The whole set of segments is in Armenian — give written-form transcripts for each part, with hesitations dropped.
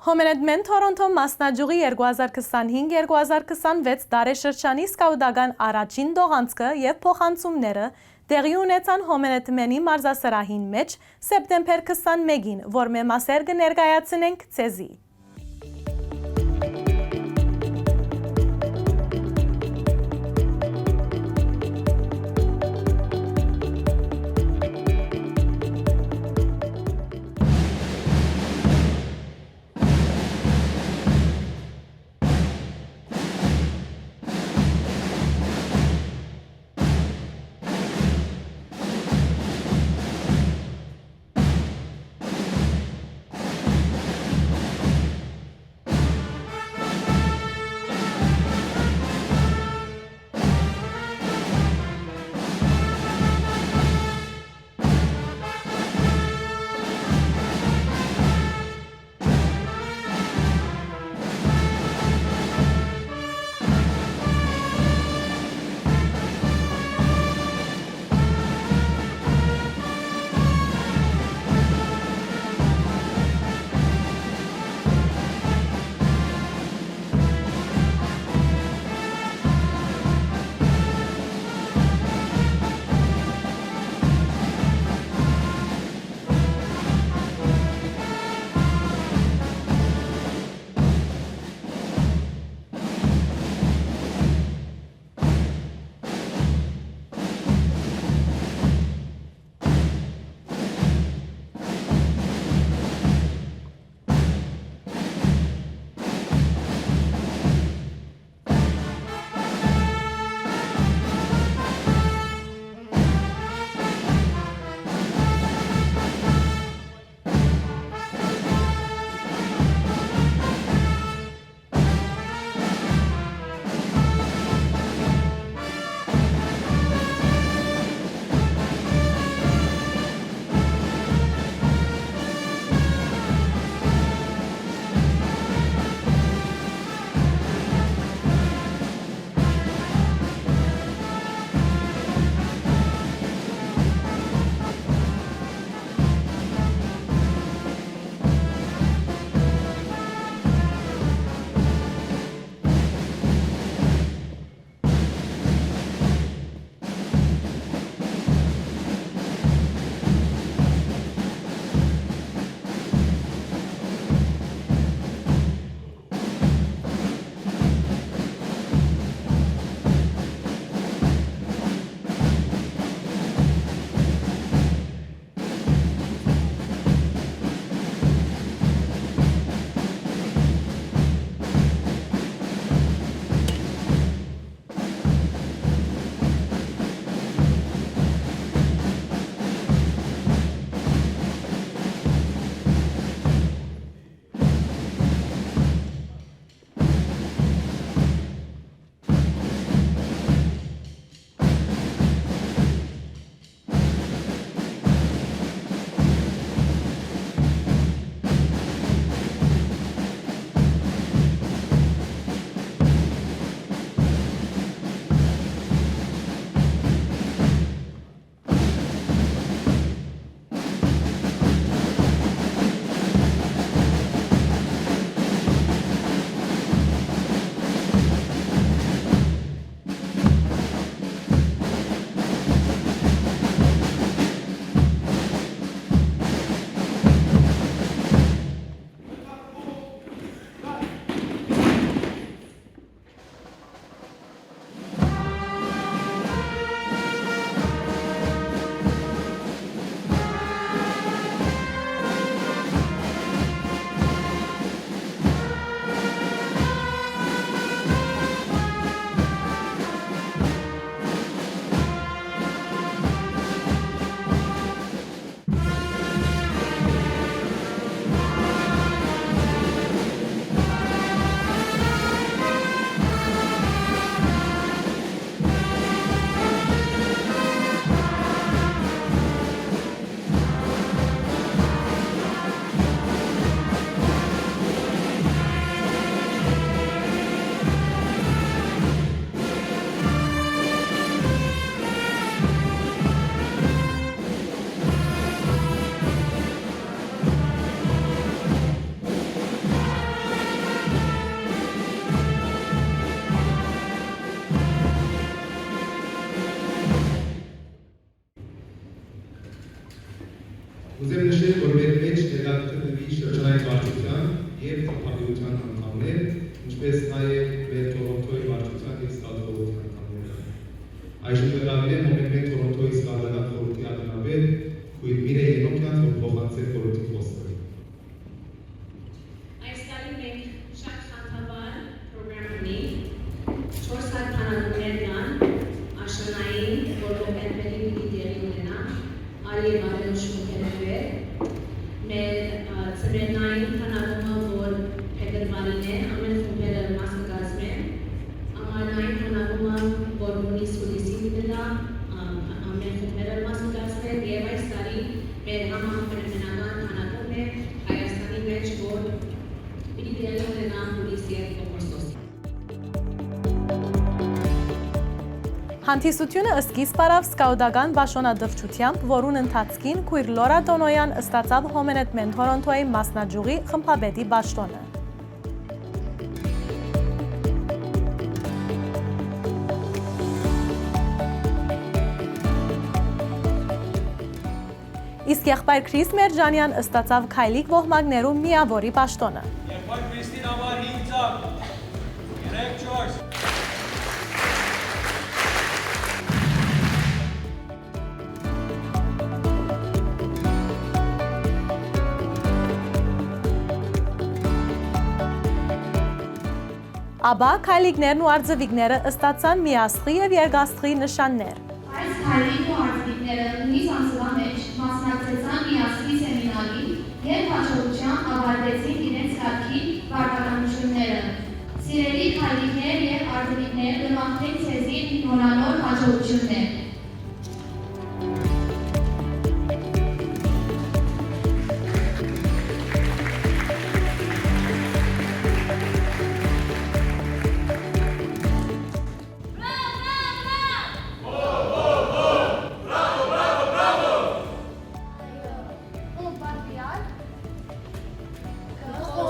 Հոմենեդմեն Թորոնտո մասնաճյուղի 2025-2026 դարեշրջանի սկաուտական առաջին դողանցքը և փոխանցումները տեղի ունեցան Հոմենեդմենի մարզասրահին մեջ սեպտեմբեր 21-ին, որ մեմասեր կներկայացնենք ցեզի։ ներկայացնողի շրջանային վարչության եւ թափանցության անդամներ, ինչպես նաեւ մեր Տորոնտոյի վարչության եւ ստատուտորության անդամներ։ Այժմ կգրավել են մոմենտ Տորոնտոյի ստատուտորական խորհրդի անդամներ, քույր Միրե Ենոքյան, որ փոխանցել խորհրդի խոսքը։ Այս տարի մենք շատ խանդավառ պրոգրամ ունենք, 4 հատ փանալուներ կան, աշնանային, որ մոմենտների պիտի տեղի ունենա, արի եւ արևոտ շունկերներ, մեր ծմերնային փանալումը, որ փետրվարին է, ամեն խումբերը մաս կկազմեն, ամառնային փանալումը, որ հունիս-հուլիսի կդնա, ամեն խումբերը մաս կկազմեն եւ այս տարի մեր համահայկական փանալումն է Հայաստանի մեջ, որ պիտի տեղի ունենա հուլիսի եւ օգոստոսի։ Հանդիսությունը սկիզբ առավ սկաուտական բաշոնադրճությամբ, որուն ընթացքին քույր Լորա Տոնոյան ստացավ Հոմենետ Թորոնտոյի մասնաճյուղի խմբապետի բաշխոնը։ Իսկ եղբայր Քրիս Մերջանյան ստացավ Քայլիկ ոհմակներու միավորի բաշխոնը։ Եղբայր Քրիստին համար 5 ծակ, 3-4 Աբա քայլիկներն ու արձվիկները ստացան միասխի եւ երգաստղի նշաններ։ Այս քայլիկն ու արձվիկները նույնիսկ ամսվա մեջ մասնակցեցան միասխի սեմինարին եւ հաջողությամբ ավարտեցին իրենց կարգի վարկանիշները։ Սիրելի քայլիկներ եւ արձվիկներ, գնահատենք ցեզի նորանոր հաջողություններ։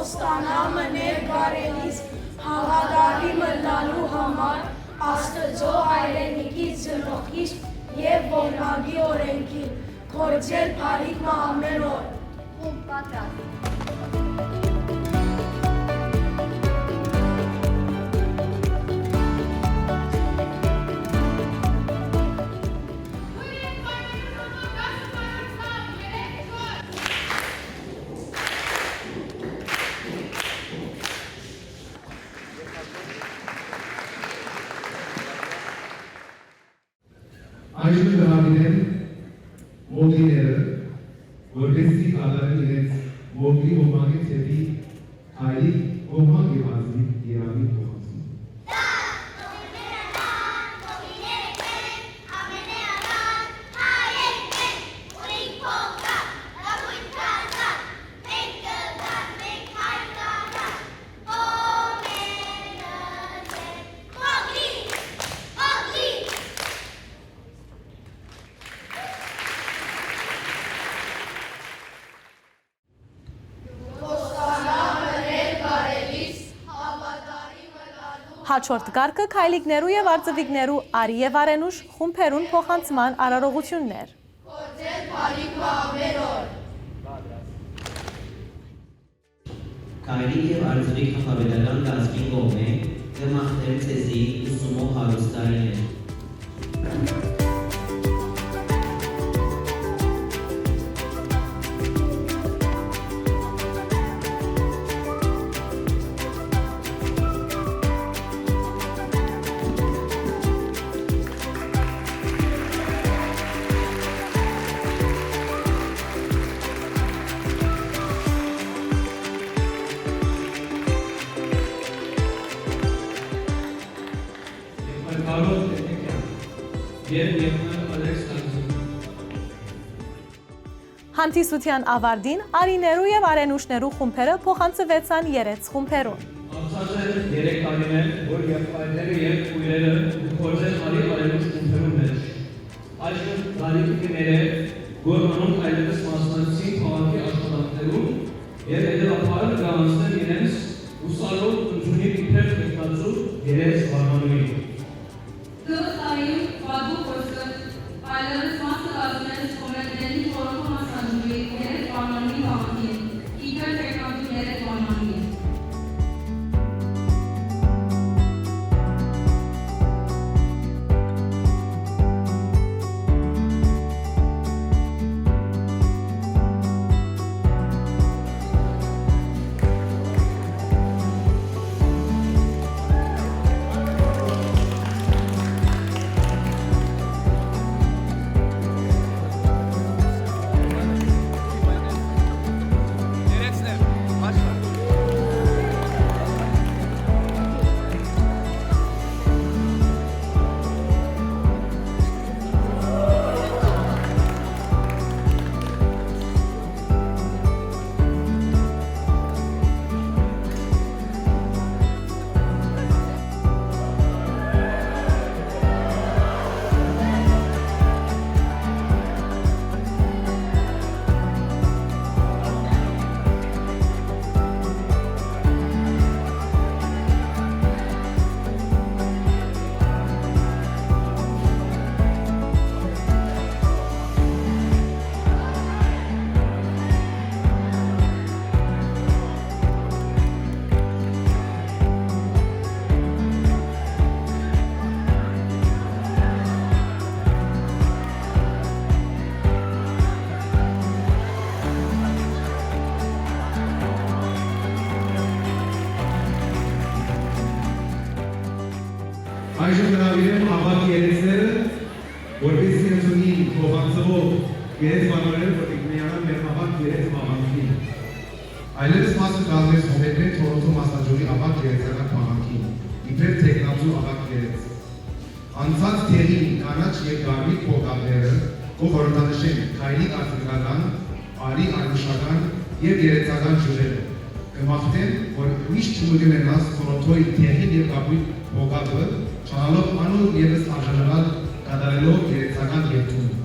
Ստանամներ գարելիս հաղադարի մնալու համար Աստծո հայրենիքից զնոխից և որնագի օրենքին գործել բարիքն ամեն օր։ Ում պատրաստ։ Այժմ կհավինեն մոդիները, որպեսզի կատարեն իրենց մոդի ոմագից հետի հայրիկ ոմագ և ազնիկ երավի փոխանցում։ Հաջորդ կարգը քայլիկներու եւ արձվիկներու արի եւ արենուշ խումբերուն փոխանցման արարողություններ։ Գործել բարիքն ամեն օր։ Քայլիկ եւ արձվիկ խմբապետական կազմի կողմէ կմաղթել ցեզի ուսումով հարուստ տարիներ։ Հանդիսության ավարտին արիներու եւ արենուշներու խումբերը փոխանցվեցան 3 խումբերուն։ Անցած 3 տարիներ, որ եղբայրները եւ քույրերը գործել արի արենուշ խումբերում մեջ։ Այժմ դարիքները որ անոնք այլևս մասնակցին քաղաքի աշխատանքներում եւ հետեւաբար կհանձնեն իրենց ուսանող ընդունի իբր տեխնացու երես վարմանուի։ Դուրսային վադու գործը այլևս մասը կազմել կոմենտների խորհրդի մասնաճյուղի երես վարմանուի քաղաքի Այժմ հրավիրեմ ավագ երեցները, որպեսզի ընդունի փոխանցվող երեցվաները, որտեղ միանան մեր ավագ երեց մահանքին։ Այլևս մասը կազմեց Հոմերգեն Թորոնտո մասնաճյուղի ավագ երեցական մահանքին, իբրև թեկնածու ավագ երեց։ Անցած թերին կանաչ և գարմիր փողկապները կողորտանշեն քայլի արտադրական, արի արմուշական և երեցական ջուրերը։ Կմաղթեն, որ միշտ չմգնենաս Թորոնտոյի թեղին և կապույտ փողկապը, չանալով անուն ևս արժանանալ կատարելով երեցական երթում։